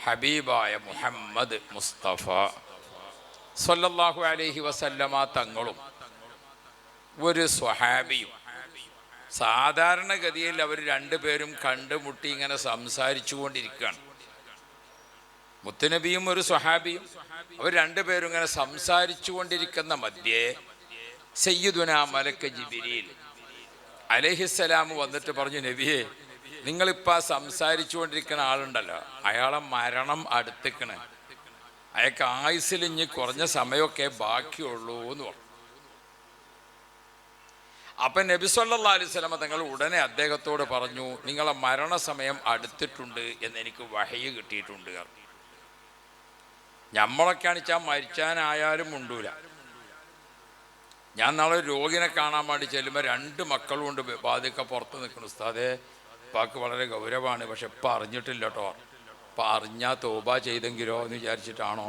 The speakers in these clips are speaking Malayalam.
ഹബീബായ മുഹമ്മദ് മുസ്തഫ സല്ലല്ലാഹു അലൈഹി വസല്ലമ തങ്ങളും ഒരു സ്വഹാബിയും സാധാരണഗതിയിൽ അവർ രണ്ടുപേരും കണ്ടുമുട്ടി ഇങ്ങനെ സംസാരിച്ചു കൊണ്ടിരിക്കുകയാണ്. മുത്തുനബിയും ഒരു സ്വഹാബിയും അവർ രണ്ടുപേരും ഇങ്ങനെ സംസാരിച്ചു കൊണ്ടിരിക്കുന്ന മധ്യേ സയ്യിദുനാ മലക്ക് ജിബ്രീൽ അലൈഹിസ്സലാം വന്നിട്ട് പറഞ്ഞു, നബിയെ, നിങ്ങളിപ്പോൾ സംസാരിച്ചു കൊണ്ടിരിക്കുന്ന ആളുണ്ടല്ലോ, അയാളെ മരണം അടുത്തിക്കണ്, അയാൾക്ക് ആയുസ്സിൽ ഇനി കുറഞ്ഞ സമയമൊക്കെ ബാക്കിയുള്ളൂ എന്ന് പറഞ്ഞു. അപ്പം നബി സല്ലല്ലാഹു അലൈഹി വസല്ലം തങ്ങൾ ഉടനെ അദ്ദേഹത്തോട് പറഞ്ഞു, നിങ്ങളെ മരണസമയം അടുത്തിട്ടുണ്ട് എന്നെനിക്ക് വഹയ് കിട്ടിയിട്ടുണ്ട്. നമ്മളൊക്കെയാണ് വെച്ചാൽ മരിച്ചാനായാലും ഉണ്ടൂല. ഞാൻ നാളെ രോഗിനെ കാണാൻ വേണ്ടി ചെല്ലുമ്പോൾ 2 മക്കളും കൊണ്ട് ബാധിക്ക പുറത്ത് നിൽക്കുന്നു. ഉസ്താദേ, ഇപ്പാക്ക് വളരെ ഗൗരവമാണ്, പക്ഷെ ഇപ്പം അറിഞ്ഞിട്ടില്ല കേട്ടോ. ഇപ്പം അറിഞ്ഞാൽ തോബ ചെയ്തെങ്കിലോ എന്ന് വിചാരിച്ചിട്ടാണോ,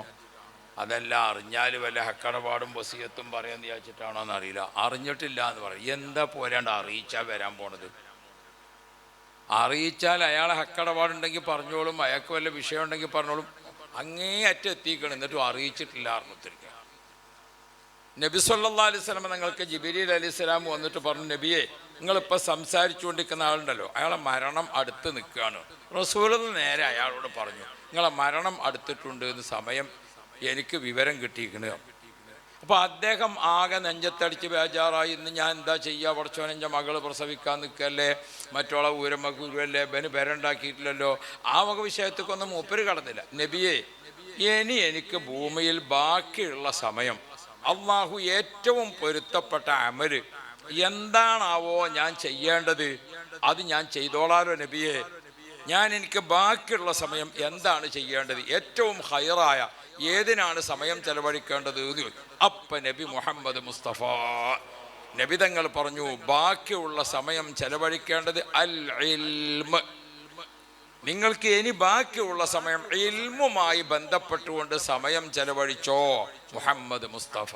അതല്ല അറിഞ്ഞാൽ വല്ല ഹക്കടപാടും വസിയത്തും പറയാമെന്ന് വിചാരിച്ചിട്ടാണോ എന്നറിയില്ല. അറിഞ്ഞിട്ടില്ല എന്ന് പറയും. എന്താ പോരാണ്ട് അറിയിച്ചാൽ വരാൻ പോണത്? അറിയിച്ചാൽ അയാളെ ഹക്കടപാടുണ്ടെങ്കിൽ പറഞ്ഞോളും, അയാൾക്ക് വല്ല വിഷയം ഉണ്ടെങ്കിൽ പറഞ്ഞോളും. അങ്ങേ അറ്റം എത്തിക്കണം, എന്നിട്ടും അറിയിച്ചിട്ടില്ല അറിഞ്ഞിട്ടിരിക്കുക. നബി സല്ലല്ലാഹു അലൈഹി വസല്ലം നിങ്ങൾക്ക് ജിബ്രീൽ അലൈഹിസ്സലാം വന്നിട്ട് പറഞ്ഞു, നബിയെ, നിങ്ങളിപ്പോൾ സംസാരിച്ചു കൊണ്ടിരിക്കുന്ന ആളുണ്ടല്ലോ, അയാളെ മരണം അടുത്ത് നിൽക്കുകയാണ്. റസൂൽ നേരെ അയാളോട് പറഞ്ഞു, നിങ്ങളെ മരണം അടുത്തിട്ടുണ്ട് എന്ന് സമയം എനിക്ക് വിവരം കിട്ടിയിരിക്കണ. അപ്പോൾ അദ്ദേഹം ആകെ നെഞ്ചത്തടിച്ച് ബേജാറായി, ഇന്ന് ഞാൻ എന്താ ചെയ്യുക, പഠിച്ചോനെ, എൻ്റെ മകൾ പ്രസവിക്കാൻ നിൽക്കല്ലേ, മറ്റോളെ ഊരമ്മ ഗുരുവല്ലേ, ബന് പേരുണ്ടാക്കിയിട്ടില്ലല്ലോ. ആ വക വിഷയത്തേക്കൊന്നും മൂപ്പര് കടന്നില്ല. നബിയെ, എനിക്ക് ഭൂമിയിൽ ബാക്കിയുള്ള സമയം അള്ളാഹു ഏറ്റവും പൊരുത്തപ്പെട്ട അമല് എന്താണാവോ ഞാൻ ചെയ്യേണ്ടത്, അത് ഞാൻ ചെയ്തോളാലോ നബിയെ. എനിക്ക് ബാക്കിയുള്ള സമയം എന്താണ് ചെയ്യേണ്ടത്, ഏറ്റവും ഹൈറായ ഏതിനാണ് സമയം ചെലവഴിക്കേണ്ടത്? അപ്പ നബി മുഹമ്മദ് മുസ്തഫ നബി തങ്ങൾ പറഞ്ഞു, ബാക്കിയുള്ള സമയം ചെലവഴിക്കേണ്ടത് അൽ ഇൽമ്. നിങ്ങൾക്ക് ഇനി ബാക്കിയുള്ള സമയം ഇൽമുമായി ബന്ധപ്പെട്ടുകൊണ്ട് സമയം ചെലവഴിച്ചോ. മുഹമ്മദ് മുസ്തഫ.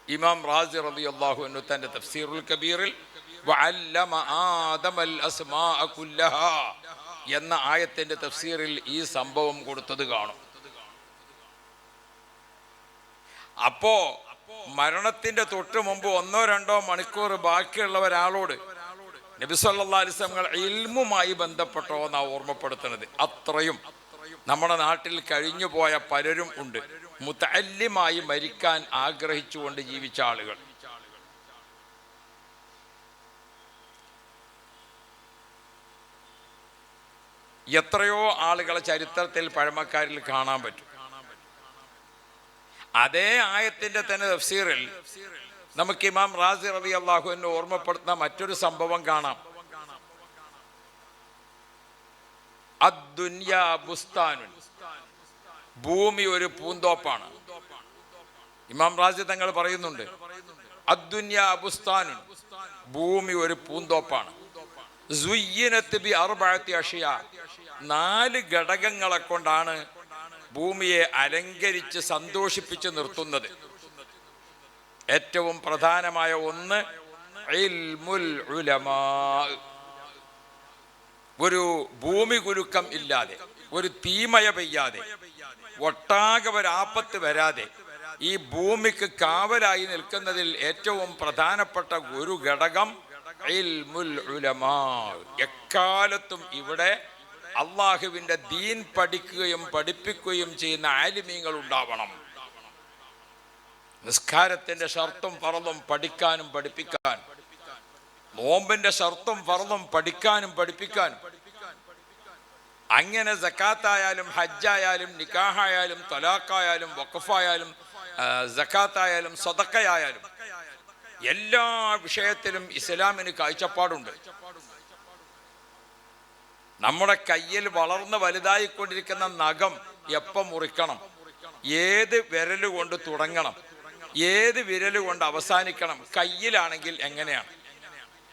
ഇമാം റാസി റളിയല്ലാഹു അൻഹു തന്റെ തഫ്സീറുൽ കബീറിൽ വഅല്ലമ ആദമൽ അസ്മാഅ കുല്ലഹാ എന്ന ആയത്തിന്റെ തഫ്സീറിൽ ഈ സംഭവം കൊടുത്തത് കാണും. അപ്പോ മരണത്തിന്റെ തൊട്ട് മുമ്പ് 1-2 മണിക്കൂർ ബാക്കിയുള്ള ഒരാളോട് നബി സല്ലല്ലാഹു അലൈഹി വസല്ലം ഇൽമുമായി ബന്ധപ്പെട്ടോ എന്നാ ഓർമ്മപ്പെടുത്തുന്നത്. അത്രയും നമ്മുടെ നാട്ടിൽ കഴിഞ്ഞു പോയ പലരും ഉണ്ട്, മുതഅല്ലിമായി മരിക്കാൻ ആഗ്രഹിച്ചുകൊണ്ട് ജീവിച്ച ആളുകൾ. എത്രയോ ആളുകളെ ചരിത്രത്തിൽ പഴമക്കാരിൽ കാണാൻ പറ്റും. അതേ ആയത്തിന്റെ തന്നെ തഫ്സീറിൽ നമുക്ക് ഇമാം റാസി റളിയല്ലാഹു അൻഹു ഓർമ്മപ്പെടുത്തുന്ന മറ്റൊരു സംഭവം കാണാം. അദ്ദുനിയാ ബുസ്താനുൻ, ഭൂമി ഒരു പൂന്തോപ്പാണ്. ഇമാം റാസി തങ്ങൾ പറയുന്നുണ്ട്, അദ്ദുനിയാ ബുസ്താനുൻ, ഭൂമി ഒരു പൂന്തോപ്പാണ്. സുയ്യിനത്ത് ബി അർബഅത്തി അഷ്യാ, 4 ഘടകങ്ങളെ കൊണ്ടാണ് ഭൂമിയെ അലങ്കരിച്ച് സന്തോഷിപ്പിച്ച് നിർത്തുന്നത്. ഏറ്റവും പ്രധാനമായ ഒന്ന് ഇൽമുൽ ഉലമാ. ഒരു ഭൂമി കുലുക്കം ഇല്ലാതെ, ഒരു തീമയ പെയ്യാതെ, ഒട്ടാകെ ഒരാപത്ത് വരാതെ ഈ ഭൂമിക്ക് കാവലായി നിൽക്കുന്നതിൽ ഏറ്റവും പ്രധാനപ്പെട്ട ഒരു ഘടകം ഇൽമുൽ ഉലമാ. എക്കാലത്തും ഇവിടെ അള്ളാഹുവിന്റെ ദീൻ പഠിക്കുകയും പഠിപ്പിക്കുകയും ചെയ്യുന്ന ആലിമീങ്ങൾ ഉണ്ടാവണം. നിസ്കാരത്തിന്റെ ഷർത്തും ഫർളും പഠിക്കാനും പഠിപ്പിക്കാൻ, നോമ്പിന്റെ ഷർത്തും ഫർളും പഠിക്കാനും പഠിപ്പിക്കാനും, അങ്ങനെ സക്കാത്തായാലും ഹജ്ജായാലും നിക്കാഹായാലും തലാഖായാലും വഖഫായാലും സക്കാത്തായാലും സദഖയായാലും എല്ലാ വിഷയത്തിലും ഇസ്ലാമിന് കാഴ്ചപ്പാടുണ്ട്. നമ്മുടെ കയ്യിൽ വളർന്ന് വലുതായിക്കൊണ്ടിരിക്കുന്ന നഖം എപ്പം മുറിക്കണം, ഏത് വിരലുകൊണ്ട് തുടങ്ങണം, ഏത് വിരലുകൊണ്ട് അവസാനിക്കണം, കയ്യിലാണെങ്കിൽ എങ്ങനെയാണ്,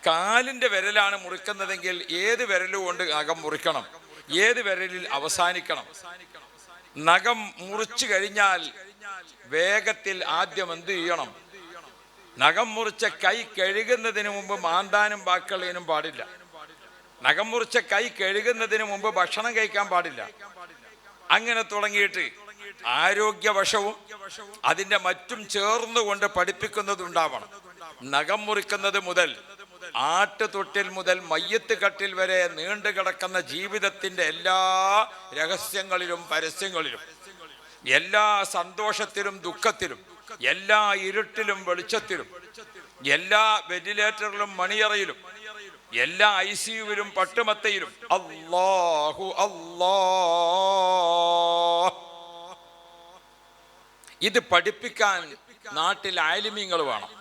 കാലിന്റെ വിരലാണ് മുറിക്കുന്നതെങ്കിൽ ഏത് വിരലുകൊണ്ട് നഖം മുറിക്കണം, ഏത് വിരലിൽ അവസാനിക്കണം. നഖം മുറിച്ചു കഴിഞ്ഞാൽ വേഗത്തിൽ ആദ്യം എന്ത് ചെയ്യണം? നഖം മുറിച്ച കൈ കഴുകുന്നതിന് മുമ്പ് മാന്താനും ബാക്കളേനും പാടില്ല. നഖം മുറിച്ച കൈ കഴുകുന്നതിന് മുമ്പ് ഭക്ഷണം കഴിക്കാൻ പാടില്ല. അങ്ങനെ തുടങ്ങിയിട്ട് ആരോഗ്യവശവും അതിൻ്റെ മറ്റും ചേർന്നുകൊണ്ട് പഠിപ്പിക്കുന്നതുണ്ടാവണം. നഖം മുറിക്കുന്നത് മുതൽ ആട്ടുതൊട്ടിൽ മുതൽ മയ്യത്ത് കട്ടിൽ വരെ നീണ്ടു കിടക്കുന്ന ജീവിതത്തിൻ്റെ എല്ലാ രഹസ്യങ്ങളിലും പരസ്യങ്ങളിലും, എല്ലാ സന്തോഷത്തിലും ദുഃഖത്തിലും, എല്ലാ ഇരുട്ടിലും വെളിച്ചത്തിലും, എല്ലാ വെന്റിലേറ്ററിലും മണിയറയിലും, എല്ലാ ICUവിലും പട്ടുമത്തയിലും അല്ലാഹു അല്ലാഹ്. ഇത് പഠിപ്പിക്കാൻ നാട്ടിൽ ആലിമീങ്ങൾ വേണം.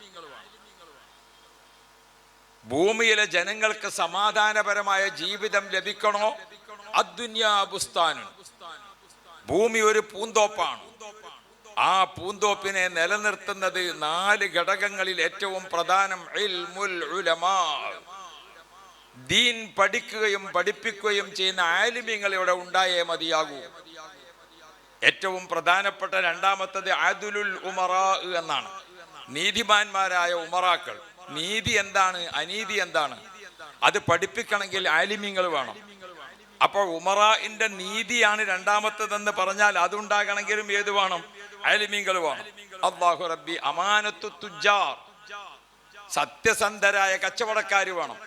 ഭൂമിയിലെ ജനങ്ങൾക്ക് സമാധാനപരമായ ജീവിതം ലഭിക്കണോ? അദ്ദുന്യാ ബുസ്താനുൻ, ഭൂമി ഒരു പൂന്തോപ്പാണ്. ആ പൂന്തോപ്പിനെ നിലനിർത്തുന്നത് 4 ഘടകങ്ങളിൽ ഏറ്റവും പ്രധാനം ഇൽമുൽ ഉലമാ, ദീൻ പഠിക്കുകയും പഠിപ്പിക്കുകയും ചെയ്യുന്ന ആലിമീങ്ങൾ ഇവിടെ ഉണ്ടായേ മതിയാകൂ. ഏറ്റവും പ്രധാനപ്പെട്ട രണ്ടാമത്തത് അദ്ലുൽ ഉമറാ എന്നാണ്, നീതിമാന്മാരായ ഉമറാക്കൾ. നീതി എന്താണ്, അനീതി എന്താണ്, അത് പഠിപ്പിക്കണമെങ്കിൽ ആലിമീങ്ങൾ വേണം. അപ്പോൾ ഉമറാന്റെ നീതിയാണ് രണ്ടാമത്തതെന്ന് പറഞ്ഞാൽ അതുണ്ടാകണമെങ്കിലും ഏത് വേണം? ആലിമീങ്ങൾ വേണം. അല്ലാഹു റബ്ബി അമാനത്തു തുജാർ, സത്യസന്ധരായ കച്ചവടക്കാർ വേണം.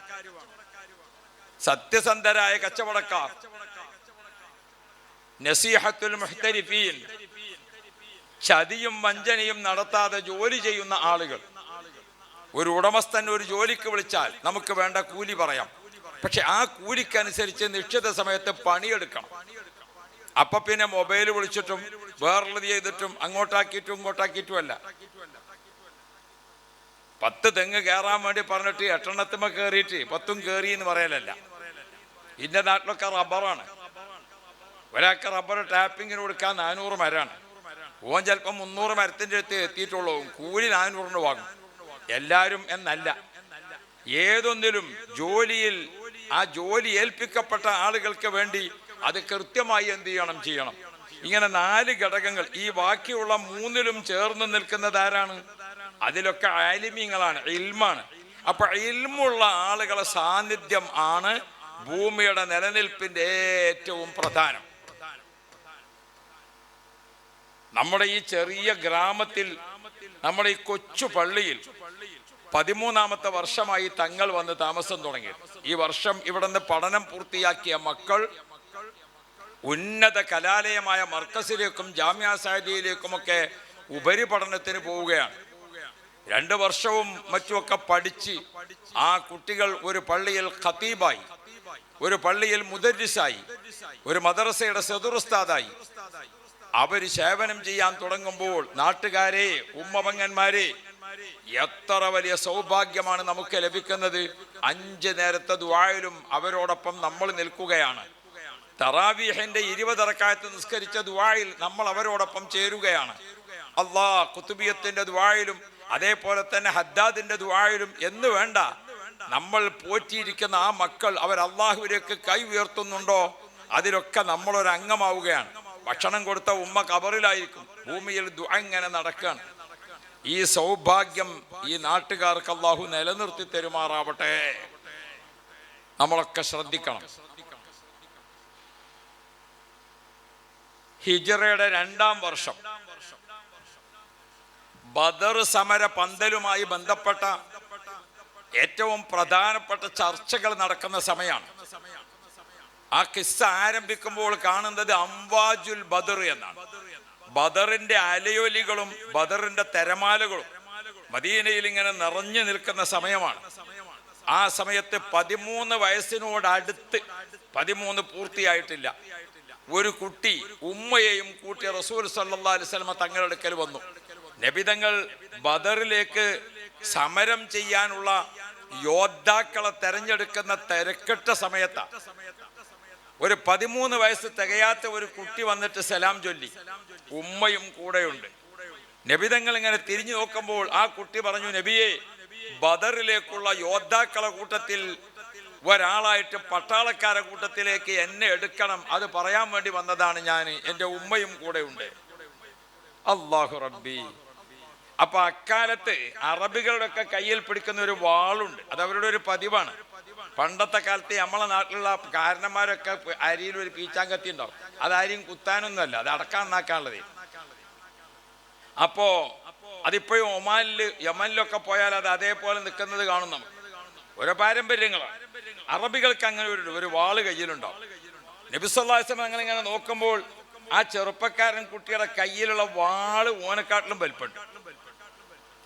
സത്യസന്ധരായ കച്ചവടക്കാർ. നസീഹത്തുൽ മുഹ്തരിഫീൻ, ചതിയും വഞ്ചനയും നടത്താതെ ജോലി ചെയ്യുന്ന ആളുകൾ. ഒരു ഉടമസ്ഥൻ ഒരു ജോലിക്ക് വിളിച്ചാൽ നമുക്ക് വേണ്ട കൂലി പറയാം, പക്ഷെ ആ കൂലിക്കനുസരിച്ച് നിശ്ചിത സമയത്ത് പണിയെടുക്കണം. അപ്പൊ പിന്നെ മൊബൈൽ വിളിച്ചിട്ടും വേറുള്ളത് ചെയ്തിട്ടും അങ്ങോട്ടാക്കിയിട്ടും ഇങ്ങോട്ടാക്കിയിട്ടുമല്ല. 10 തെങ്ങ് കയറാൻ വേണ്ടി പറഞ്ഞിട്ട് 8 കയറിയിട്ട് 10 കയറി എന്ന് പറയലല്ല. ഇന്ന നാട്ടിലൊക്കെ റബ്ബറാണ്. ഒരാൾക്ക് റബ്ബർ ടാപ്പിങ്ങിന് കൊടുക്കാൻ 400 മരമാണ്. ഓൻ ചിലപ്പോൾ 300 മരത്തിൻ്റെ അടുത്ത് എത്തിയിട്ടുള്ളൂ, കൂലി 400 വാങ്ങും. എല്ലാവരും എന്നല്ല, ഏതൊന്നിലും ജോലിയിൽ ആ ജോലി ഏൽപ്പിക്കപ്പെട്ട ആളുകൾക്ക് വേണ്ടി അത് കൃത്യമായി എന്ത് ചെയ്യണം. ഇങ്ങനെ 4 ഘടകങ്ങൾ. ഈ ബാക്കിയുള്ള 3ലും ചേർന്ന് നിൽക്കുന്നത് ആരാണ്? അതിലൊക്കെ ആലിമീങ്ങളാണ്, ഇൽമാണ്. അപ്പൊ ഇൽമുള്ള ആളുകളെ സാന്നിധ്യം ആണ് ഭൂമിയുടെ നിലനിൽപ്പിന്റെ ഏറ്റവും പ്രധാനം. നമ്മുടെ ഈ ചെറിയ ഗ്രാമത്തിൽ, നമ്മുടെ ഈ കൊച്ചു പള്ളിയിൽ 13ാമത്തെ വർഷമായി തങ്ങൾ വന്ന് താമസം തുടങ്ങി. ഈ വർഷം ഇവിടെ നിന്ന് പഠനം പൂർത്തിയാക്കിയ മക്കൾ ഉന്നത കലാലയമായ മർക്കസിലേക്കും ജാമിഅ സാദിയയിലേക്കുമൊക്കെ ഉപരിപഠനത്തിന് പോവുകയാണ്. 2 വർഷവും മറ്റുമൊക്കെ പഠിച്ച് ആ കുട്ടികൾ ഒരു പള്ളിയിൽ ഖതീബായി, ഒരു പള്ളിയിൽ മുദരിസായി, ഒരു മദ്രസയുടെ സദുറുസ്താദായി അവർ സേവനം ചെയ്യാൻ തുടങ്ങുമ്പോൾ നാട്ടുകാരെ, ഉമ്മപങ്ങന്മാരെ, എത്ര വലിയ സൗഭാഗ്യമാണ് നമുക്ക് ലഭിക്കുന്നത്. 5 നേരത്തെ ദുആയിലും അവരോടൊപ്പം നമ്മൾ നിൽക്കുകയാണ്. തറാവീഹിന്റെ 20 റക്അത്ത് നിസ്കരിച്ച ദുആയിൽ നമ്മൾ അവരോടൊപ്പം ചേരുകയാണ്. അല്ലാഹ് ഖുതുബിയത്തിന്റെ ദുആയിലും അതേപോലെ തന്നെ ഹദ്ദാദിന്റെ ദുആയിലും എന്ന് വേണ്ട, നമ്മൾ പോറ്റിയിരിക്കുന്ന ആ മക്കൾ അവർ അള്ളാഹുവിലേക്ക് കൈ ഉയർത്തുന്നുണ്ടോ അതിലൊക്കെ നമ്മളൊരു അംഗമാവുകയാണ്. ഭക്ഷണം കൊടുത്ത ഉമ്മ ഖബറിലായിരിക്കും, ഭൂമിയിൽ ദുആ ഇങ്ങനെ നടക്കുകയാണ്. ഈ സൗഭാഗ്യം ഈ നാട്ടുകാർക്ക് അള്ളാഹു നിലനിർത്തി തരുമാറാവട്ടെ. നമ്മളൊക്കെ ശ്രദ്ധിക്കണം. ഹിജ്റയുടെ 2ാം വർഷം ബദർ സമര പന്തലുമായി ബന്ധപ്പെട്ട ഏറ്റവും പ്രധാനപ്പെട്ട ചർച്ചകൾ നടക്കുന്ന സമയമാണ്. ആ കിസ്സ ആരംഭിക്കുമ്പോൾ കാണുന്നത് അംവാജുൽ ബദർ എന്നാണ്. ബദറിന്റെ അലയൊലികളും ബദറിന്റെ തിരമാലകളും മദീനയിൽ ഇങ്ങനെ നിറഞ്ഞു നിൽക്കുന്ന സമയമാണ്. ആ സമയത്ത് 13 വയസ്സിനോടടുത്ത്, 13 പൂർത്തിയായിട്ടില്ല, ഒരു കുട്ടി ഉമ്മയെയും കൂട്ടി റസൂൽ സല്ലല്ലാഹു അലൈഹി വസല്ലം തങ്ങളുടെ അടുക്കൽ വന്നു. നബി തങ്ങൾ ബദറിലേക്ക് സമരം ചെയ്യാനുള്ള യോദ്ധാക്കളെ തെരഞ്ഞെടുക്കുന്ന തിരക്കിട്ട സമയത്താണ് ഒരു 13 വയസ്സ് തികയാത്ത ഒരു കുട്ടി വന്നിട്ട് സലാം ചൊല്ലി. ഉമ്മയും കൂടെയുണ്ട്. നബി തങ്ങൾ ഇങ്ങനെ തിരിഞ്ഞു നോക്കുമ്പോൾ ആ കുട്ടി പറഞ്ഞു, നബിയെ, ബദറിലേക്കുള്ള യോദ്ധാക്കളെ കൂട്ടത്തിൽ ഒരാളായിട്ട് പട്ടാളക്കാരെ കൂട്ടത്തിലേക്ക് എന്നെ എടുക്കണം, അത് പറയാൻ വേണ്ടി വന്നതാണ് ഞാൻ, എൻ്റെ ഉമ്മയും കൂടെ ഉണ്ട്. അല്ലാഹു റബ്ബി. അപ്പൊ അക്കാലത്ത് അറബികളുടെ ഒക്കെ കയ്യിൽ പിടിക്കുന്ന ഒരു വാളുണ്ട്, അത് അവരുടെ ഒരു പതിവാണ്. പണ്ടത്തെ കാലത്ത് നമ്മളെ നാട്ടിലുള്ള കാരണന്മാരൊക്കെ അരിയിൽ ഒരു പീച്ചാങ്കത്തി ഉണ്ടാവും, അതാരും കുത്താനൊന്നുമല്ല, അത് അടക്കാൻ നാക്കാനുള്ളത്. അപ്പോ അതിപ്പോഴും യമനിലൊക്കെ പോയാൽ അത് അതേപോലെ നിൽക്കുന്നത് കാണും നമുക്ക്. ഓരോ പാരമ്പര്യങ്ങളാണ്. അറബികൾക്ക് അങ്ങനെ ഒരു വാള് കയ്യിലുണ്ടാവും. നബി സല്ലല്ലാഹു അലൈഹി വസല്ലം അങ്ങനെ നോക്കുമ്പോൾ ആ ചെറുപ്പക്കാരൻ കുട്ടിയുടെ കയ്യിലുള്ള വാള് ഓനെക്കാട്ടിലും വലിപ്പമുണ്ട്.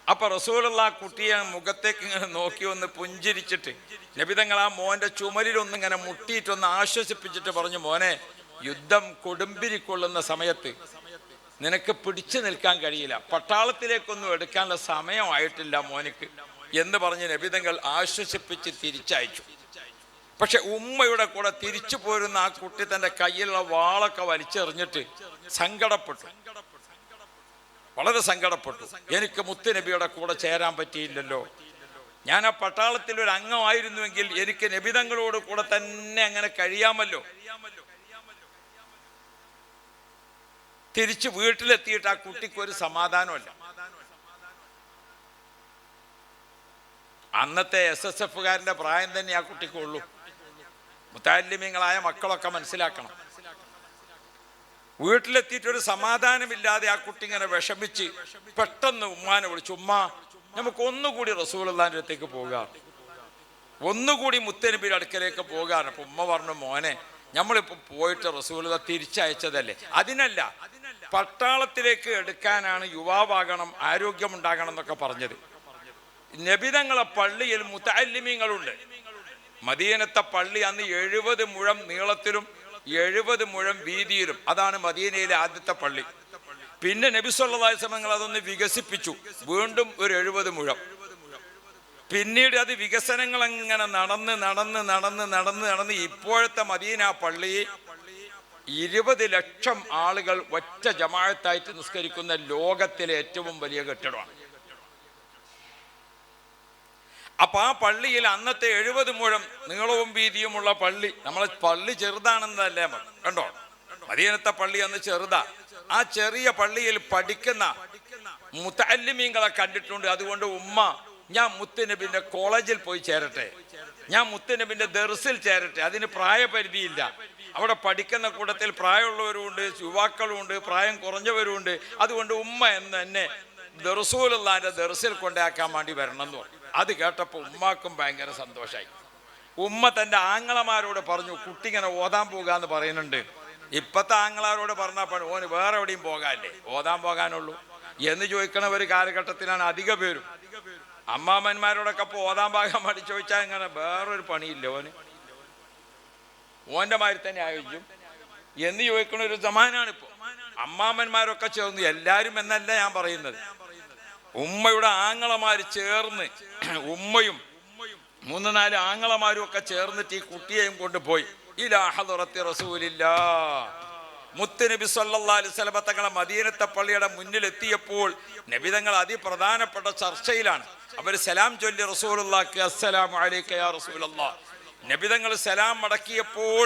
അപ്പൊ റസൂലുള്ള ആ കുട്ടിയെ മുഖത്തേക്ക് ഇങ്ങനെ നോക്കി ഒന്ന് പുഞ്ചിരിച്ചിട്ട് നബി തങ്ങൾ ആ മോന്റെ ചുമലിലൊന്നിങ്ങനെ മുട്ടിയിട്ടൊന്ന് ആശ്വസിപ്പിച്ചിട്ട് പറഞ്ഞു, മോനെ, യുദ്ധം കൊടുമ്പിരിക്കൊള്ളുന്ന സമയത്ത് നിനക്ക് പിടിച്ചു നിൽക്കാൻ കഴിയില്ല, പട്ടാളത്തിലേക്കൊന്നും എടുക്കാനുള്ള സമയമായിട്ടില്ല മോനിക്ക് എന്ന് പറഞ്ഞ് നബി തങ്ങൾ ആശ്വസിപ്പിച്ച് തിരിച്ചയച്ചു. പക്ഷെ ഉമ്മയുടെ കൂടെ തിരിച്ചു പോരുന്ന ആ കുട്ടി തന്റെ കയ്യിലുള്ള വാളൊക്കെ വലിച്ചെറിഞ്ഞിട്ട് സങ്കടപ്പെട്ടു, വളരെ സങ്കടപ്പെട്ടു. എനിക്ക് മുത്തുനബിയുടെ കൂടെ ചേരാൻ പറ്റിയില്ലല്ലോ, ഞാൻ ആ പട്ടാളത്തിൽ ഒരു അംഗമായിരുന്നുവെങ്കിൽ എനിക്ക് നബിതങ്ങളോട് കൂടെ തന്നെ അങ്ങനെ കഴിയാമല്ലോ. തിരിച്ച് വീട്ടിലെത്തിയിട്ട് ആ കുട്ടിക്ക് ഒരു സമാധാനമല്ല. അന്നത്തെ SSFകാരന്റെ പ്രായം തന്നെ ആ കുട്ടിക്കുള്ളൂ. മുത്തഅല്ലിമീങ്ങളായ മക്കളൊക്കെ മനസ്സിലാക്കണം, വീട്ടിലെത്തിയിട്ടൊരു സമാധാനമില്ലാതെ ആ കുട്ടി ഇങ്ങനെ വിഷമിച്ച് പെട്ടെന്ന് ഉമ്മാനെ വിളിച്ചു, ഉമ്മ, നമുക്ക് ഒന്നുകൂടി റസൂലുള്ളാഹിന്റെ അടുത്തേക്ക് പോകാം, ഒന്നുകൂടി മുത്തനബിയുടെ അടുക്കലേക്ക് പോകാൻ. അപ്പൊ ഉമ്മ പറഞ്ഞു, മോനെ, നമ്മളിപ്പോ പോയിട്ട് റസൂലുള്ളാഹി തിരിച്ചയച്ചതല്ലേ, അതിനല്ല, പട്ടാളത്തിലേക്ക് എടുക്കാനാണ്, യുവാവാകണം, ആരോഗ്യമുണ്ടാകണം എന്നൊക്കെ പറഞ്ഞത്. നബിതങ്ങളെ പള്ളിയിൽ മുത്തഅല്ലിമീങ്ങളുണ്ട്. മദീനത്തെ പള്ളി അന്ന് 70 മുഴം നീളത്തിലും 70 മുഴം വീതിയിലും, അതാണ് മദീനയിലെ ആദ്യത്തെ പള്ളി. പിന്നെ നബി സല്ലല്ലാഹു അലൈഹി വസല്ലം അതൊന്ന് വികസിപ്പിച്ചു, വീണ്ടും ഒരു 70 മുഴം. പിന്നീട് അത് വികസനങ്ങൾ അങ്ങനെ നടന്ന് നടന്ന് നടന്ന് നടന്ന് നടന്ന് ഇപ്പോഴത്തെ മദീന പള്ളി 20 ലക്ഷം ആളുകൾ ഒറ്റ ജമാഅത്തായിട്ട് നിസ്കരിക്കുന്ന ലോകത്തിലെ ഏറ്റവും വലിയ കെട്ടിടമാണ്. അപ്പൊ ആ പള്ളിയിൽ അന്നത്തെ 70 മുഴം നീളവും വീതിയുമുള്ള പള്ളി, നമ്മളെ പള്ളി ചെറുതാണെന്നല്ലേ കണ്ടോ, മദീനത്തെ പള്ളി അന്ന് ചെറുതാ. ആ ചെറിയ പള്ളിയിൽ പഠിക്കുന്ന മുത്തഅല്ലിമീങ്ങളെ കണ്ടിട്ടുണ്ട്. അതുകൊണ്ട് ഉമ്മ, ഞാൻ മുത്തുനബിന്റെ കോളേജിൽ പോയി ചേരട്ടെ, ഞാൻ മുത്തുനബിന്റെ ദർസിൽ ചേരട്ടെ, അതിന് പ്രായപരിധിയില്ല. അവിടെ പഠിക്കുന്ന കൂട്ടത്തിൽ പ്രായമുള്ളവരുമുണ്ട്, യുവാക്കളുമുണ്ട്, പ്രായം കുറഞ്ഞവരുമുണ്ട്. അതുകൊണ്ട് ഉമ്മ എന്ന് എന്നെ റസൂലുള്ളാഹിന്റെ ദർസിൽ കൊണ്ടാക്കാൻ വേണ്ടി വരണം എന്ന് പറഞ്ഞു. അത് കേട്ടപ്പോൾ ഉമ്മാക്കും ഭയങ്കര സന്തോഷമായി. ഉമ്മ തൻ്റെ ആങ്ങളമാരോട് പറഞ്ഞു, കുട്ടി ഇങ്ങനെ ഓതാൻ പോകാന്ന് പറയുന്നുണ്ട്. ഇപ്പത്തെ ആങ്ങളാരോട് പറഞ്ഞാൽ ഓന് വേറെ എവിടെയും പോകാല്ലേ, ഓതാൻ പോകാനുള്ളൂ എന്ന് ചോദിക്കണ ഒരു കാലഘട്ടത്തിലാണ് അധിക പേരും. അമ്മാമ്മന്മാരോടൊക്കെ ഇപ്പോൾ ഓതാൻ പോകാൻ വേണ്ടി ചോദിച്ചാൽ ഇങ്ങനെ വേറൊരു പണിയില്ല, ഓൻ്റെ മാതിരി തന്നെ ആയോജിക്കും എന്ന് ചോദിക്കണ ഒരു സമാനാണ് ഇപ്പോൾ. അമ്മാമ്മന്മാരൊക്കെ ചേർന്ന്, എല്ലാവരും എന്നല്ല ഞാൻ പറയുന്നത്, ഉമ്മയുടെ ആങ്ങളമാര് ചേർന്ന്, ഉമ്മയും 3-4 ആങ്ങളമാരും ഒക്കെ ചേർന്നിട്ട് ഈ കുട്ടിയെയും കൊണ്ടുപോയി ഇലാ ഹദറത്തി റസൂലില്ലാഹ്, മുത്തുനബി സല്ലല്ലാഹു അലൈഹി വസല്ലം തങ്ങളെ മദീനത്തെ പള്ളിയുടെ മുന്നിലെത്തിയപ്പോൾ നബിതങ്ങൾ അതിപ്രധാനപ്പെട്ട ചർച്ചയിലാണ്. അവർ സലാം ചൊല്ലി റസൂലുള്ളാഹിക്ക് അസ്സലാമു അലൈക യാ റസൂലല്ലാഹ്. നബിതങ്ങൾ സലാം മടക്കിയപ്പോൾ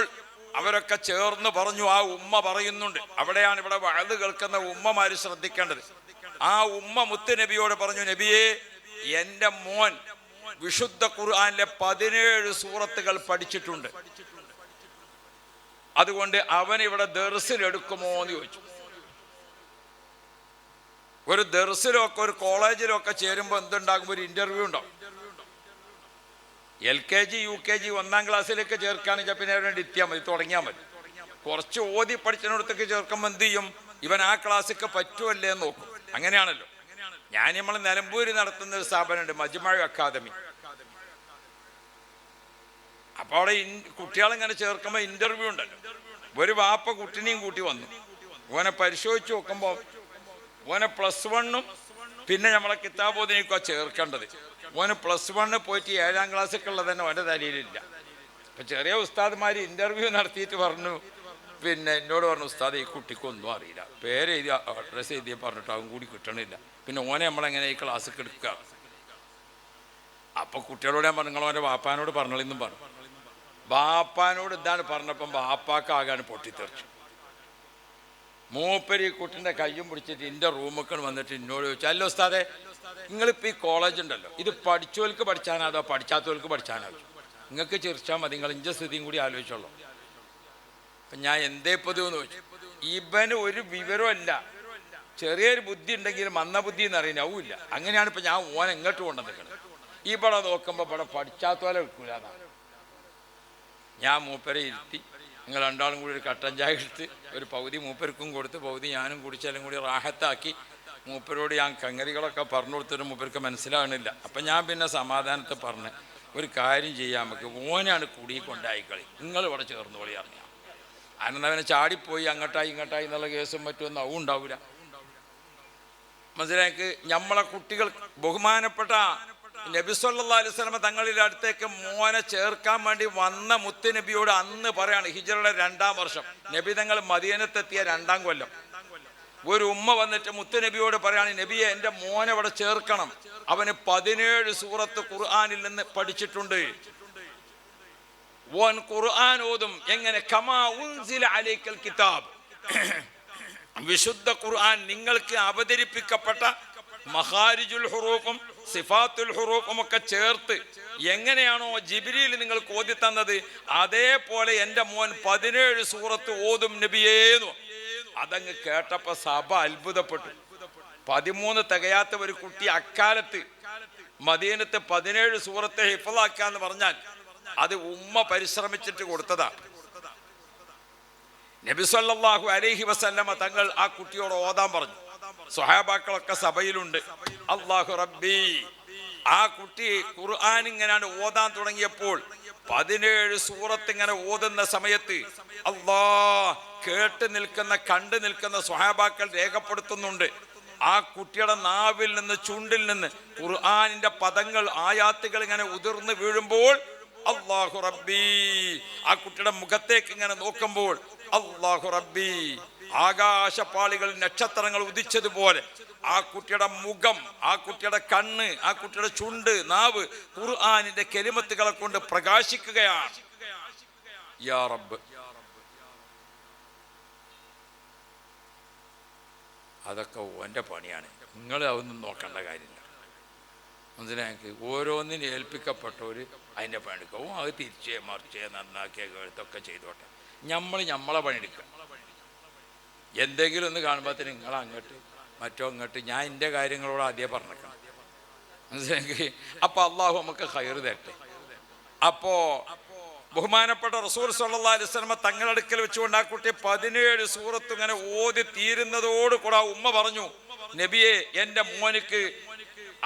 അവരൊക്കെ ചേർന്ന് പറഞ്ഞു, ആ ഉമ്മ പറയുന്നുണ്ട്, അവിടെയാണ് ഇവിടെ വഅദ് കേൾക്കുന്ന ഉമ്മമാര് ശ്രദ്ധിക്കേണ്ടത്. ആ ഉമ്മ മുത്തുനബിയോട് പറഞ്ഞു, നബിയെ, എൻ്റെ മോൻ വിശുദ്ധ ഖുർആനിലെ 17 സൂറത്തുകൾ പഠിച്ചിട്ടുണ്ട്, അതുകൊണ്ട് അവൻ ഇവിടെ ദർസിൽ എടുക്കുമോ എന്ന് ചോദിച്ചു. ഒരു ദർസിലൊക്കെ ഒരു കോളേജിലൊക്കെ ചേരുമ്പോൾ എന്തുണ്ടാകും, ഒരു ഇന്റർവ്യൂ ഉണ്ടാവും. LKG UKG 1-ാം ക്ലാസ്സിലേക്ക് ചേർക്കുകയാണെങ്കിൽ പിന്നെ അവരെ എത്തിയാൽ മതി, തുടങ്ങിയാൽ മതി. കുറച്ച് ഓതി പഠിച്ചിടത്തേക്ക് ചേർക്കുമ്പോൾ എന്ത് ചെയ്യും, ഇവൻ ആ ക്ലാസ്സിക്ക് പറ്റുമല്ലേ എന്ന് നോക്കും. അങ്ങനെയാണല്ലോ. ഞാൻ നമ്മൾ നിലമ്പൂര് നടത്തുന്ന ഒരു സ്ഥാപനമുണ്ട്, മജ്മഅ അക്കാദമി. അപ്പൊ അവിടെ കുട്ടികളിങ്ങനെ ചേർക്കുമ്പോൾ ഇന്റർവ്യൂ ഉണ്ടല്ലോ. ഒരു വാപ്പ കുട്ടിനെയും കൂട്ടി വന്നു. ഓനെ പരിശോധിച്ച് നോക്കുമ്പോൾ ഓനെ +1 പിന്നെ നമ്മളെ കിതാബോധനയ്ക്കാ ചേർക്കേണ്ടത്. ഓന് +1 പോയിട്ട് 7-ാം ക്ലാസ്സിലേക്കുള്ളത് തന്നെ ഓൻ്റെ തലയിലില്ല. അപ്പൊ ചെറിയ ഉസ്താദ്മാർ ഇന്റർവ്യൂ നടത്തിയിട്ട് പറഞ്ഞു, പിന്നെ എന്നോട് പറഞ്ഞു, ഉസ്താദ്, ഈ കുട്ടിക്കൊന്നും അറിയില്ല, പേര് എഴുതി അഡ്രസ്സ് എഴുതി പറഞ്ഞിട്ട് അവൻ കൂടി കിട്ടണില്ല, പിന്നെ ഓനെ നമ്മളെങ്ങനെ ഈ ക്ലാസ്സിൽ എടുക്കുക. അപ്പൊ കുട്ടികളോട് ഞാൻ പറഞ്ഞു, നിങ്ങൾ ഓൻ്റെ വാപ്പാനോട് പറഞ്ഞോളിന്നും പറഞ്ഞു. വാപ്പാനോട് ഇതാണ് പറഞ്ഞപ്പം വാപ്പാക്കാകാൻ പൊട്ടിത്തെറിച്ചു. മൂപ്പര് കുട്ടിൻ്റെ കയ്യും പിടിച്ചിട്ട് എൻ്റെ റൂമൊക്കെ വന്നിട്ട് എന്നോട് ചോദിച്ചു, അല്ലോ ഉസ്താദെ, നിങ്ങളിപ്പോൾ ഈ കോളേജ് ഉണ്ടല്ലോ, ഇത് പഠിച്ചവർക്ക് പഠിച്ചാനോ അതോ പഠിച്ചാത്തവർക്ക് പഠിച്ചാനോ? നിങ്ങൾക്ക് ചിരിച്ചാൽ മതി, നിങ്ങൾ ഇഞ്ച സ്ഥിതിയും കൂടി ആലോചിച്ചോളൂ. അപ്പം ഞാൻ എന്തേ പൊതുവെന്ന് ചോദിച്ചു. ഇവന് ഒരു വിവരമല്ല, ചെറിയൊരു ബുദ്ധി ഉണ്ടെങ്കിലും മന്ദബുദ്ധി എന്ന് അറിയാനാവില്ല. അങ്ങനെയാണ് ഇപ്പം ഞാൻ ഓനെ ഇങ്ങോട്ട് കൊണ്ടുവന്നിരിക്കുന്നത്. ഇവിടെ നോക്കുമ്പോൾ ഇവിടെ പഠിച്ചാത്തോലെ വെക്കൂല എന്നാണ്. ഞാൻ മൂപ്പരെ ഇരുത്തി, നിങ്ങൾ രണ്ടാളും കൂടി ഒരു കട്ടൻ ചായ എടുത്ത് ഒരു പകുതി മൂപ്പർക്കും കൊടുത്ത് പകുതി ഞാനും കുടിച്ചാലും കൂടി റാഹത്താക്കി മൂപ്പരോട് ഞാൻ കങ്ങരികളൊക്കെ പറഞ്ഞു കൊടുത്തിട്ട് മൂപ്പർക്ക് മനസ്സിലാകണില്ല. അപ്പം ഞാൻ പിന്നെ സമാധാനത്തെ പറഞ്ഞ് ഒരു കാര്യം ചെയ്യാൻ നമുക്ക്, ഓനാണ് കുടി കൊണ്ടായിക്കളി, നിങ്ങൾ ഇവിടെ ചേർന്ന് കളി അറിഞ്ഞാൽ അനന്തവനെ ചാടിപ്പോയി അങ്ങോട്ടായി ഇങ്ങോട്ടായി എന്നുള്ള കേസും മറ്റൊന്നും അതും ഉണ്ടാവില്ല. മനസ്സിലാക്കി. നമ്മളെ കുട്ടികൾ ബഹുമാനപ്പെട്ട നബി സല്ലല്ലാഹു അലൈഹി വസല്ലം തങ്ങളുടെ അടുത്തേക്ക് മോനെ ചേർക്കാൻ വേണ്ടി വന്ന മുത്തുനബിയോട് അന്ന് പറയാണ്, ഹിജ്റയുടെ 2-ാം വർഷം, നബി തങ്ങൾ മദീനത്തെത്തിയ 2-ാം കൊല്ലം, ഒരു ഉമ്മ വന്നിട്ട് മുത്തുനബിയോട് പറയാണ്, നബിയെ എൻ്റെ മോനെ ഇവിടെ ചേർക്കണം, അവന് 17 സൂറത്ത് ഖുർആനിൽ നിന്ന് പഠിച്ചിട്ടുണ്ട്, ഓൻ ഖുർആൻ ഓതും. എങ്ങനെ? കമാ ഉൻസില അലൈക്കൽ കിതാബ്, വിശുദ്ധ ഖുർആൻ നിങ്ങൾക്ക് അവതരിപ്പിക്കപ്പെട്ട മഖാരിജുൽ ഹുറൂഫും സിഫാത്തുൽ ഹുറൂഫും ഒക്കെ ചേർത്ത് എങ്ങനെയാണോ ജിബ്രീൽ നിങ്ങൾക്ക് ഓതി തന്നത്, അതേപോലെ എൻ്റെ മോൻ 17 സൂറത്ത് ഓതും നബിയേന്നു. അതങ്ങ് കേട്ടപ്പോ സഭ അത്ഭുതപ്പെട്ടു. 13 തികയാത്ത ഒരു കുട്ടി അക്കാലത്ത് മദീനത്ത് 17 സൂറത്തെ ഹിഫ്ളാക്കാന്ന് പറഞ്ഞാൽ അത് ഉമ്മ പരിശ്രമിച്ചിട്ട് കൊടുത്തതാ. നബി സല്ലല്ലാഹു അലൈഹി വസല്ലമ തങ്ങൾ ആ കുട്ടിയോട് ഓതാൻ പറഞ്ഞു. സ്വഹാബാക്കളൊക്കെ സഭയിലുണ്ട്. അല്ലാഹു റബ്ബി, ആ കുട്ടി ഖുർആൻ ഇങ്ങനെയാണ് ഓതാൻ തുടങ്ങിയപ്പോൾ 17 സൂറത്ത് ഇങ്ങനെ ഓതുന്ന സമയത്ത് അല്ലാ കേട്ട് നിൽക്കുന്ന കണ്ടു നിൽക്കുന്ന സ്വഹാബാക്കൾ രേഖപ്പെടുത്തുന്നുണ്ട്, ആ കുട്ടിയുടെ നാവിൽ നിന്ന് ചുണ്ടിൽ നിന്ന് ഖുർആനിന്റെ പദങ്ങൾ ആയാത്തുകൾ ഇങ്ങനെ ഉതിർന്ന് വീഴുമ്പോൾ അല്ലാഹു റബ്ബി, ആ കുട്ടിയുടെ മുഖത്തേക്ക് ഇങ്ങനെ നോക്കുമ്പോൾ അല്ലാഹു റബ്ബി, ആകാശപാളികൾ നക്ഷത്രങ്ങൾ ഉദിച്ചതുപോലെ ആ കുട്ടിയുടെ മുഖം, ആ കുട്ടിയുടെ കണ്ണ്, ആ കുട്ടിയുടെ ചുണ്ട്, നാവ് ഖുർആനിന്റെ കെലിമത്തുകളെ കൊണ്ട് പ്രകാശിക്കുകയാണ്. യാ റബ്ബ്, അതൊക്കെ ഓൻ്റെ പണിയാണ്, നിങ്ങൾ അതൊന്നും നോക്കേണ്ട കാര്യമില്ല. മനസ്സിലാക്കി. ഓരോന്നിനും ഏൽപ്പിക്കപ്പെട്ടവർ അതിൻ്റെ പണിയെടുക്കും. അത് തിരിച്ചേ മറിച്ചേ നന്നാക്കിയ എഴുത്തൊക്കെ ചെയ്തോട്ടെ, നമ്മളെ പണിയെടുക്കുക. എന്തെങ്കിലും ഒന്ന് കാണുമ്പോഴത്തേന് നിങ്ങൾ അങ്ങോട്ട് മറ്റോ അങ്ങോട്ട്, ഞാൻ എൻ്റെ കാര്യങ്ങളോട് ആദ്യം പറഞ്ഞേക്കണം. മനസ്സിലാക്കി. അപ്പോൾ അള്ളാഹു നമുക്ക് ഖൈർ തരട്ടെ. അപ്പോൾ ബഹുമാനപ്പെട്ട റസൂൽ സല്ലല്ലാഹു അലൈഹി വസല്ലം തങ്ങളടുക്കൽ വെച്ചുകൊണ്ട് ആ കുട്ടി 17 സൂറത്ത് ഇങ്ങനെ ഓതി തീരുന്നതോട് കൂടെ ഉമ്മ പറഞ്ഞു, നബിയെ എൻ്റെ മോനിക്ക്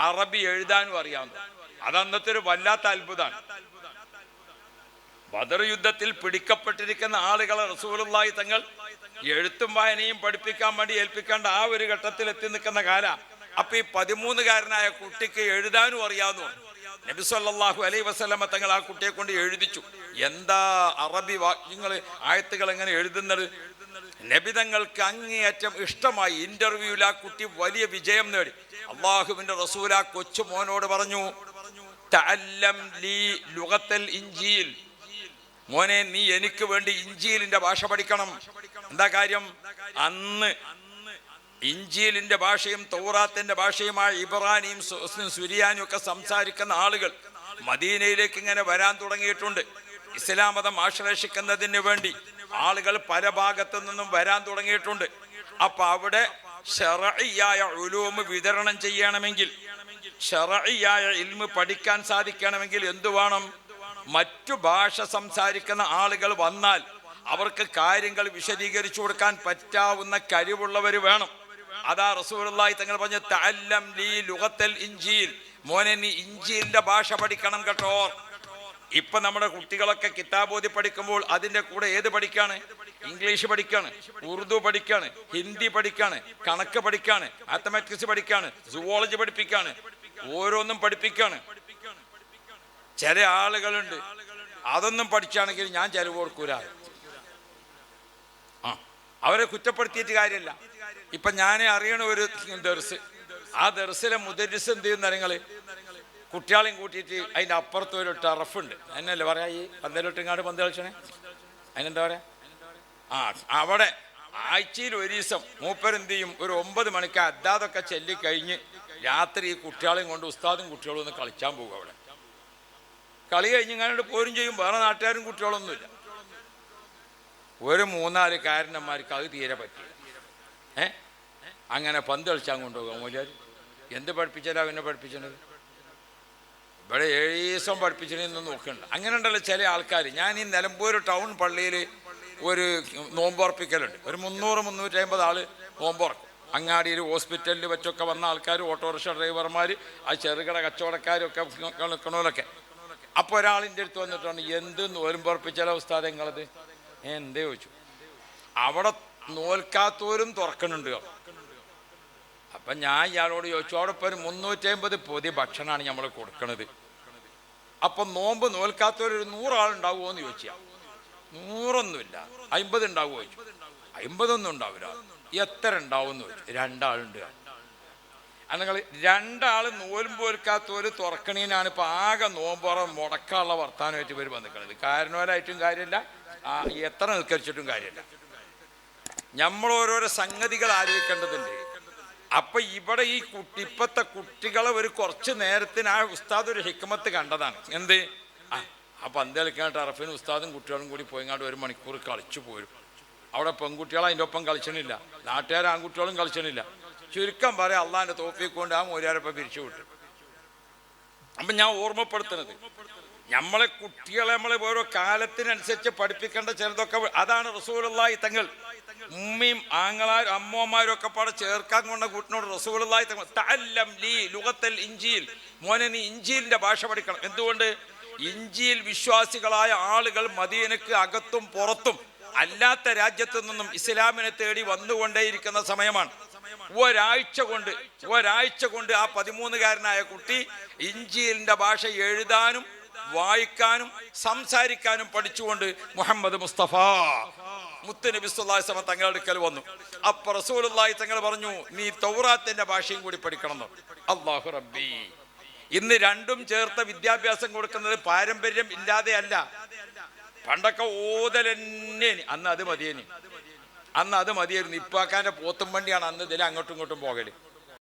അറബി എഴുതാനും അറിയാവുന്നു. അതന്നത്തെ ഒരു വല്ലാത്ത അത്ഭുതമാണ്. ബദർ യുദ്ധത്തിൽ പിടിക്കപ്പെട്ടിരിക്കുന്ന ആളുകളെ റസൂലുള്ളാഹി തങ്ങൾ എഴുത്തും വായനയും പഠിപ്പിക്കാൻ വേണ്ടി ഏൽപ്പിക്കേണ്ട ആ ഒരു ഘട്ടത്തിൽ എത്തി നിൽക്കുന്ന കാലം. അപ്പൊ ഈ 13-കാരനായ കുട്ടിക്ക് എഴുതാനും അറിയാവുന്നു. നബി സല്ലല്ലാഹു അലൈഹി വസല്ലമ തങ്ങൾ ആ കുട്ടിയെ കൊണ്ട് എഴുതിച്ചു. എന്താ അറബി വാക്യങ്ങൾ, ആയത്തുകൾ എങ്ങനെ എഴുതുന്നത്? നബി തങ്ങൾക്ക് അങ്ങേയറ്റം ഇഷ്ടമായി. ഇന്റർവ്യൂവിൽ ആ കുട്ടി വലിയ വിജയം നേടി. അള്ളാഹുവിന്റെ റസൂൽ ആ കൊച്ചു മോനോട് പറഞ്ഞു, തഅല്ലം ലീ ലുഗത്തൽ ഇൻജീൽ, മോനെ നീ എനിക്ക് വേണ്ടി ഇഞ്ചീലിന്റെ ഭാഷ പഠിക്കണം. എന്താ കാര്യം? അന്ന് ഇഞ്ചീലിന്റെ ഭാഷയും തൗറാത്തിന്റെ ഭാഷയുമായ ഇബ്രാനിയും സുരിയാനും ഒക്കെ സംസാരിക്കുന്ന ആളുകൾ മദീനയിലേക്ക് ഇങ്ങനെ വരാൻ തുടങ്ങിയിട്ടുണ്ട്. ഇസ്ലാം മതം ആശ്ലേഷിക്കുന്നതിന് വേണ്ടി ആളുകൾ പല ഭാഗത്തു നിന്നും വരാൻ തുടങ്ങിയിട്ടുണ്ട്. അപ്പൊ അവിടെ ശർഈയായ ഉലൂമ് വിതരണം ചെയ്യണമെങ്കിൽ, ശർഈയായ ഇൽമ് പഠിക്കാൻ സാധിക്കണമെങ്കിൽ എന്തു വേണം? മറ്റു ഭാഷ സംസാരിക്കുന്ന ആളുകൾ വന്നാൽ അവർക്ക് കാര്യങ്ങൾ വിശദീകരിച്ചു കൊടുക്കാൻ പറ്റാവുന്ന കഴിവുള്ളവർ വേണം. അതാ റസൂലുള്ളാഹി തങ്ങൾ പറഞ്ഞ തഅല്ലം ലീ ലുഗത്തൽ ഇൻജീൽ, മോനെ നീ ഇൻജീലിന്റെ ഭാഷ പഠിക്കണം കേട്ടോ. ഇപ്പൊ നമ്മുടെ കുട്ടികളൊക്കെ കിതാബോധി പഠിക്കുമ്പോൾ അതിന്റെ കൂടെ ഏത് പഠിക്കാണ്? ഇംഗ്ലീഷ് പഠിക്കാണ്, ഉറുദു പഠിക്കാണ്, ഹിന്ദി പഠിക്കാണ്, കണക്ക് പഠിക്കാണ്, മാത്തമാറ്റിക്സ് പഠിക്കാണ്, സുവോളജി പഠിപ്പിക്കാണ്, ഓരോന്നും പഠിപ്പിക്കാണ്. ചില ആളുകളുണ്ട് അതൊന്നും പഠിച്ചാണെങ്കിൽ ഞാൻ ചെലവ് കൊടുക്കൂല. അവരെ കുറ്റപ്പെടുത്തിയിട്ട് കാര്യമില്ല. ഇപ്പൊ ഞാൻ അറിയണ ഒരു ദർസ്, ആ ദർസിലെ മുദരിസ് എന്ത് ചെയ്യുന്ന നിങ്ങൾ കുട്ടികളെയും കൂട്ടിയിട്ട് അതിൻ്റെ അപ്പുറത്ത് ഒരു ടർഫുണ്ട്, എന്നല്ലേ പറയാ, ഈ പന്തലിട്ടിങ്ങാട് പന്ത് കളിച്ചണേ, അതിനെന്താ പറയാ, അവിടെ ആഴ്ചയിൽ ഒരു ദിവസം മൂപ്പരെന്ത് ചെയ്യും, ഒരു 9 മണിക്ക് അദ്ദാതൊക്കെ ചൊല്ലിക്കഴിഞ്ഞ് രാത്രി ഈ കുട്ടികളെയും കൊണ്ട് ഉസ്താദും കുട്ടികളും ഒന്ന് കളിച്ചാൻ പോകും. അവിടെ കളി കഴിഞ്ഞിങ്ങാണ്ട് പോരും ചെയ്യും. വേറെ നാട്ടുകാരും കുട്ടികളൊന്നുമില്ല. ഒരു 3-4 കാരണന്മാർക്ക് അത് തീരെ പറ്റി. അങ്ങനെ പന്ത് കളിച്ചാൽ കൊണ്ടുപോകാം. മൂല്യാർ എന്ത് പഠിപ്പിച്ചാലാ പിന്നെ പഠിപ്പിച്ചത്? ഇവിടെ 7 ദിവസം പഠിപ്പിച്ചതെന്ന് നോക്കണ്ട. അങ്ങനെ ഉണ്ടല്ലോ ചില ആൾക്കാർ. ഞാൻ ഈ നിലമ്പൂർ ടൗൺ പള്ളിയിൽ ഒരു നോമ്പുറപ്പിക്കലുണ്ട്. ഒരു 300-350 ആൾ നോമ്പുറക്കും. അങ്ങാടിയിൽ ഹോസ്പിറ്റലിൽ വെച്ചൊക്കെ വന്ന ആൾക്കാർ, ഓട്ടോറിക്ഷ ഡ്രൈവർമാർ, ആ ചെറുകിട കച്ചവടക്കാരൊക്കെ നിൽക്കണമല്ലൊക്കെ. അപ്പോൾ ഒരാളിൻ്റെ അടുത്ത് വന്നിട്ടാണ്, എന്ത് നോമ്പുറപ്പിച്ചാലോ ഉസ്താദ് നിങ്ങളത്? എന്തേ ചോദിച്ചു. അവിടെ നോൽക്കാത്തവരും തുറക്കണുണ്ട്. അപ്പം ഞാൻ ഇയാളോട് ചോദിച്ചു, അവിടെ ഇപ്പോൾ ഒരു 350 പൊതി ഭക്ഷണമാണ് നമ്മൾ കൊടുക്കണത്. അപ്പം നോമ്പ് നോൽക്കാത്തവരൊരു 100 ആളുണ്ടാവുമോ എന്ന് ചോദിച്ചാൽ 100ഒന്നുമില്ല. 50 ഉണ്ടാവുമോ ചോദിച്ചു. 50 ഒന്നും ഉണ്ടാവില്ല. എത്ര ഉണ്ടാവും എന്ന് ചോദിച്ചു. 2 ആളുണ്ട്. നിങ്ങൾ 2 ആൾ നോൽമ്പ് നോൽക്കാത്തവർ തുറക്കണീനാണ് ഇപ്പം ആകെ നോമ്പുറ മുടക്കാനുള്ള വർത്താനമായിട്ട് ഇവർ വന്നിക്കണത്. കാരണവരായിട്ടും കാര്യമില്ല, എത്ര നിൽക്കരിച്ചിട്ടും കാര്യമില്ല. നമ്മൾ ഓരോരോ സംഗതികൾ ആലോചിക്കേണ്ടതുണ്ട്. അപ്പം ഇവിടെ ഈ ഇപ്പോഴത്തെ കുട്ടികളെ ഒരു കുറച്ച് നേരത്തിന് ആ ഉസ്താദ് ഒരു ഹിക്മത്ത് കണ്ടതാണ്. എന്ത്? ആ പന്ത് കളിക്കാൻ ടർഫിന് ഉസ്താദും കുട്ടികളും കൂടി പോയിങ്ങാണ്ട് 1 മണിക്കൂർ കളിച്ചു പോരും. അവിടെ പെൺകുട്ടികൾ അതിൻ്റെ ഒപ്പം കളിച്ചണില്ല, നാട്ടുകാർ ആൺകുട്ടികളും കളിച്ചണില്ല. ചുരുക്കം പറയാം, അള്ളാഹിൻ്റെ തൗഫീഖ് കൊണ്ട് ആ മൂല്യാരപ്പം പിരിച്ചു വിട്ടു. അപ്പം ഞാൻ ഓർമ്മപ്പെടുത്തുന്നത്, നമ്മളെ കുട്ടികളെ നമ്മൾ ഓരോ കാലത്തിനനുസരിച്ച് പഠിപ്പിക്കേണ്ട ചിലതൊക്കെ അതാണ് റസൂലുള്ളാഹി തങ്ങൾ ഉമ്മയും ആങ്ങളാരും അമ്മമാരും ഒക്കെ പാടെ ചേർക്കാൻ കൊണ്ട കൂട്ടിനോട് റസൂലുള്ളാഹി തങ്ങൾ തഅല്ലം ലീ ലുഗത്തൽ ഇഞ്ചീൽ, മോനെ നീ ഇഞ്ചീലിന്റെ ഭാഷ പഠിക്കണം. എന്തുകൊണ്ട്? ഇഞ്ചിയിൽ വിശ്വാസികളായ ആളുകൾ മദീനക്ക് അകത്തും പുറത്തും അല്ലാത്ത രാജ്യത്തു നിന്നും ഇസ്ലാമിനെ തേടി വന്നുകൊണ്ടേയിരിക്കുന്ന സമയമാണ്. ഒരാഴ്ച കൊണ്ട് ആ 13കാരനായ കുട്ടി ഇഞ്ചീലിന്റെ ഭാഷ എഴുതാനും വായിക്കാനും സംസാരിക്കാനും പഠിച്ചുകൊണ്ട് മുഹമ്മദ് മുസ്തഫ മുത്തുനബി സ്വല്ലല്ലാഹു അലൈഹി വസല്ലം തങ്ങളുടെ അടുക്കൽ വന്നു. അപ്പോൾ റസൂലുള്ളാഹി തങ്ങൾ പറഞ്ഞു, നീ തൗറാത്തിന്റെ ഭാഷയും കൂടി പഠിക്കണം. അല്ലാഹു റബ്ബി. ഇന്ന് രണ്ടും ചേർത്ത വിദ്യാഭ്യാസം കൊടുക്കുന്നത് പാരമ്പര്യം ഇല്ലാതെ അല്ല. പണ്ടൊക്കെ ഓതലെന്നെ, അന്ന് അത് മതിയായിരുന്നു. ഇപ്പാക്കാന്റെ പോത്തും വണ്ടിയാണ് അന്ന് ഇതിൽ അങ്ങോട്ടും ഇങ്ങോട്ടും പോകല്.